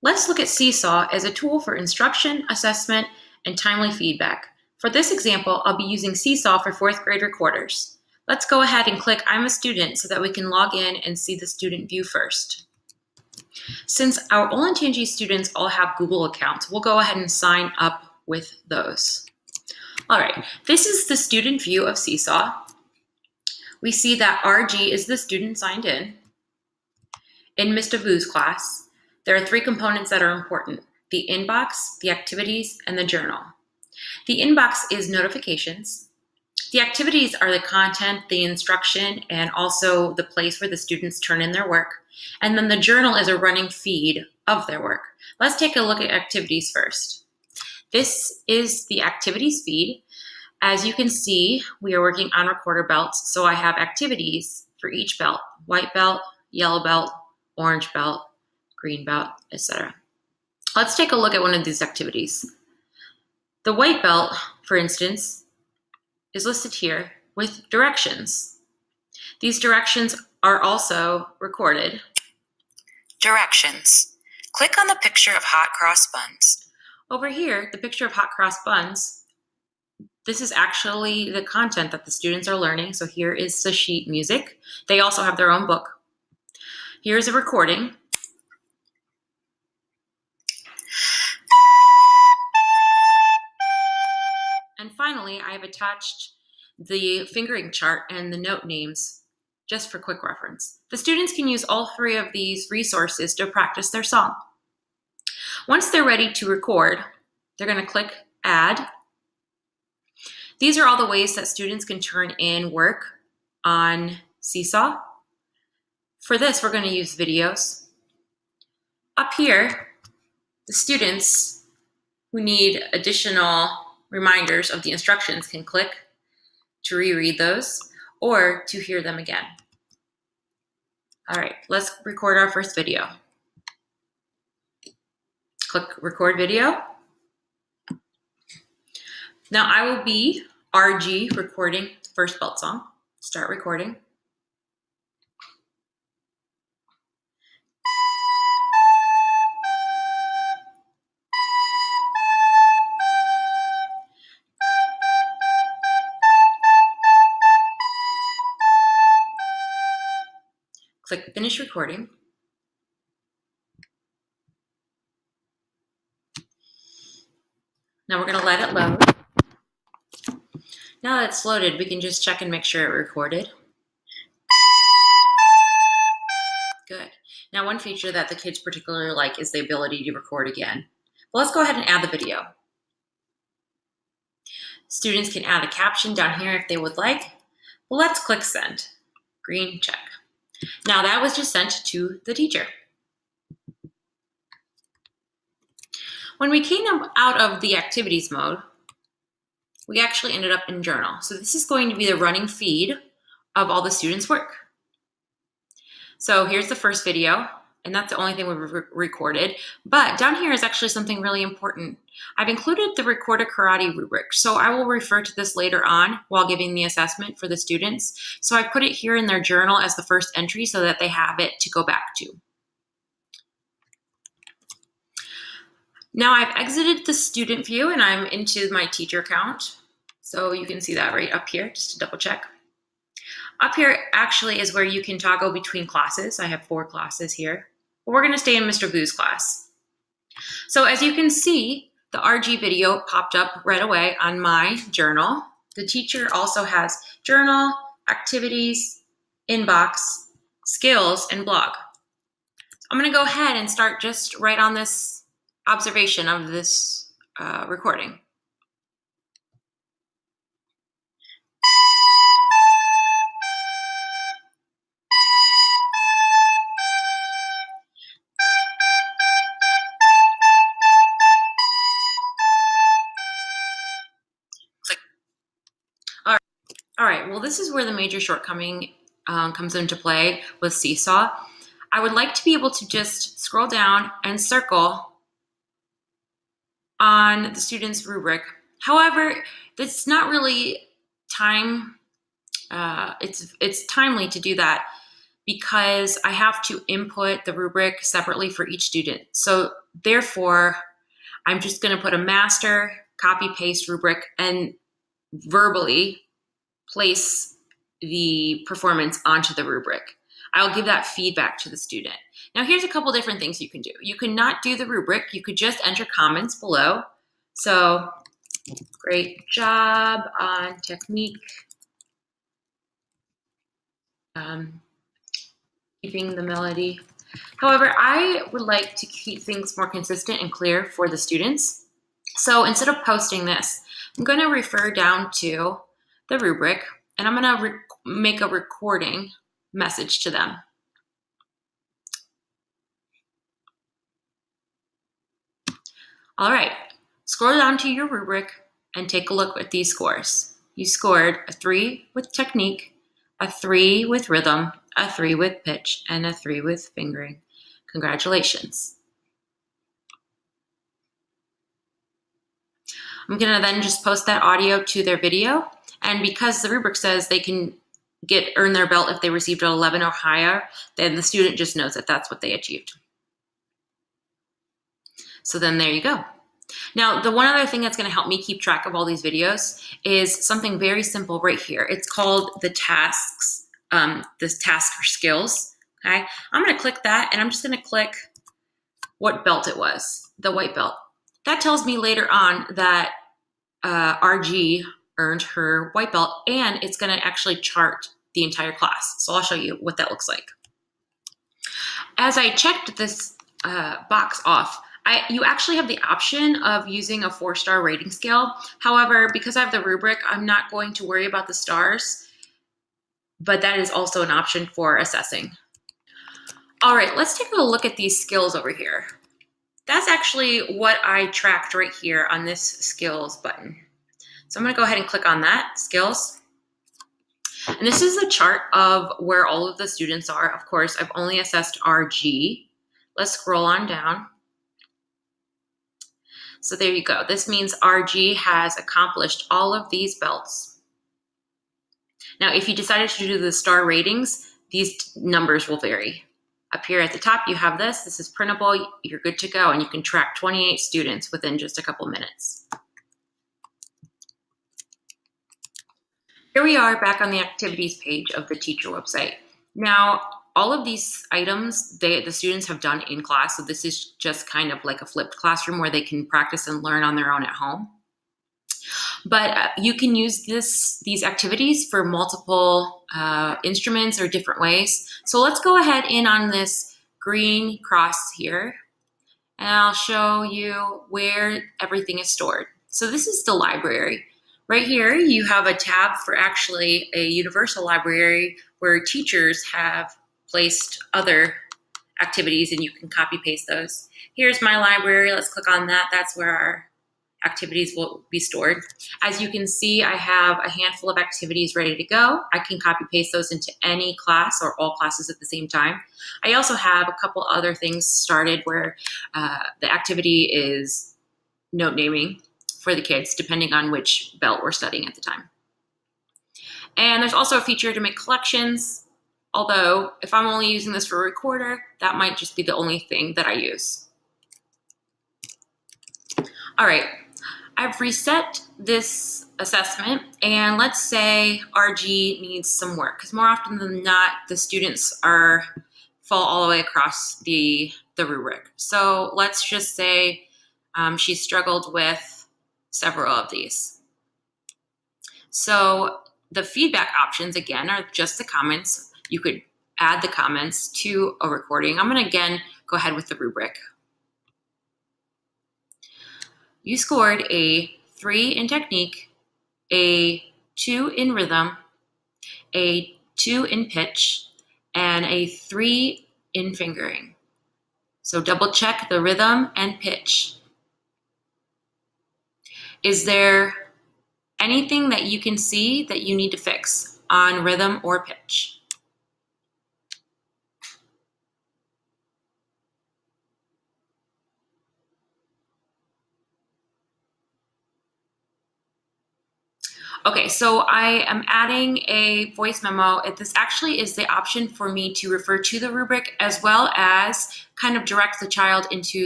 Let's look at Seesaw as a tool for instruction, assessment, and timely feedback. For this example, I'll be using Seesaw for 4th grade recorders. Let's go ahead and click I'm a student so that we can log in and see the student view first. Since our Olentangy students all have Google accounts, we'll go ahead and sign up with those. All right, this is the student view of Seesaw. We see that RG is the student signed in. In Mr. Vu's class, there are 3 components that are important: the inbox, the activities, and the journal. The inbox is notifications. The activities are the content, the instruction, and also the place where the students turn in their work. And then the journal is a running feed of their work. Let's take a look at activities first. This is the activities feed. As you can see, we are working on recorder belts, so I have activities for each belt: white belt, yellow belt, orange belt, green belt, etc. Let's take a look at one of these activities. The white belt, for instance, is listed here with directions. These directions are also recorded. Directions. Click on the picture of hot cross buns. Over here, the picture of hot cross buns, this is actually the content that the students are learning. So here is the sheet music. They also have their own book. Here's a recording. And finally, I have attached the fingering chart and the note names just for quick reference. The students can use all 3 of these resources to practice their song. Once they're ready to record, they're going to click Add. These are all the ways that students can turn in work on Seesaw. For this, we're going to use videos. Up here, the students who need additional reminders of the instructions can click to reread those or to hear them again. All right, let's record our first video. Click record video. Now I will be RG recording the first belt song. Start recording. Click finish recording. Now we're going to let it load. Now that it's loaded, we can just check and make sure it recorded. Good. Now one feature that the kids particularly like is the ability to record again. But let's go ahead and add the video. Students can add a caption down here if they would like. Well, let's click send. Green check. Now that was just sent to the teacher. When we came out of the activities mode, we actually ended up in journal. So this is going to be the running feed of all the students' work. So here's the first video, and that's the only thing we've recorded. But down here is actually something really important. I've included the Recorder Karate rubric, so I will refer to this later on while giving the assessment for the students. So I put it here in their journal as the first entry so that they have it to go back to. Now I've exited the student view and I'm into my teacher account. So you can see that right up here, just to double check. Up here actually is where you can toggle between classes. I have 4 classes here, but we're gonna stay in Mr. Vu's class. So as you can see, the RG video popped up right away on my journal. The teacher also has journal, activities, inbox, skills, and blog. I'm gonna go ahead and start just right on this observation of this recording. All right, well, this is where the major shortcoming comes into play with Seesaw. I would like to be able to just scroll down and circle on the student's rubric. However, it's not really it's timely to do that because I have to input the rubric separately for each student. So therefore, I'm just going to put a master copy paste rubric and verbally place the performance onto the rubric. I'll give that feedback to the student. Now here's a couple different things you can do. You can not do the rubric, you could just enter comments below. So, great job on technique. Keeping the melody. However, I would like to keep things more consistent and clear for the students. So instead of posting this, I'm going to refer down to the rubric and I'm going to make a recording message to them. All right, scroll down to your rubric and take a look at these scores. You scored a 3 with technique, a 3 with rhythm, a 3 with pitch, and a 3 with fingering. Congratulations. I'm gonna then just post that audio to their video, and because the rubric says they can earn their belt if they received an 11 or higher, then the student just knows that that's what they achieved. So then there you go. Now, the one other thing that's going to help me keep track of all these videos is something very simple right here. It's called the tasks, this task or skills. Okay, I'm going to click that and I'm just going to click what belt it was, the white belt. That tells me later on that RG earned her white belt, and it's going to actually chart the entire class. So I'll show you what that looks like. As I checked this box off, you actually have the option of using a 4-star rating scale. However, because I have the rubric, I'm not going to worry about the stars, but that is also an option for assessing. All right, let's take a look at these skills over here. That's actually what I tracked right here on this skills button. So I'm gonna go ahead and click on that, skills. And this is a chart of where all of the students are. Of course, I've only assessed RG. Let's scroll on down. So there you go. This means RG has accomplished all of these belts. Now, if you decided to do the star ratings, these numbers will vary. Up here at the top, you have this. This is printable. You're good to go, and you can track 28 students within just a couple minutes. Here we are back on the activities page of the teacher website. Now, all of these items, the students have done in class, so this is just kind of like a flipped classroom where they can practice and learn on their own at home. But you can use these activities for multiple instruments or different ways. So let's go ahead in on this green cross here, and I'll show you where everything is stored. So this is the library. Right here, you have a tab for actually a universal library where teachers have placed other activities and you can copy paste those. Here's my library. Let's click on that. That's where our activities will be stored. As you can see, I have a handful of activities ready to go. I can copy paste those into any class or all classes at the same time. I also have a couple other things started where the activity is note naming for the kids, depending on which belt we're studying at the time. And there's also a feature to make collections, although if I'm only using this for a recorder, that might just be the only thing that I use. All right, I've reset this assessment, and let's say RG needs some work, because more often than not, the students fall all the way across the rubric. So let's just say she struggled with several of these. So the feedback options, again, are just the comments. You could add the comments to a recording. I'm gonna, again, go ahead with the rubric. You scored a 3 in technique, a 2 in rhythm, a 2 in pitch, and a 3 in fingering. So double check the rhythm and pitch. Is there anything that you can see that you need to fix on rhythm or pitch? Okay, so I am adding a voice memo. This actually is the option for me to refer to the rubric as well as kind of direct the child into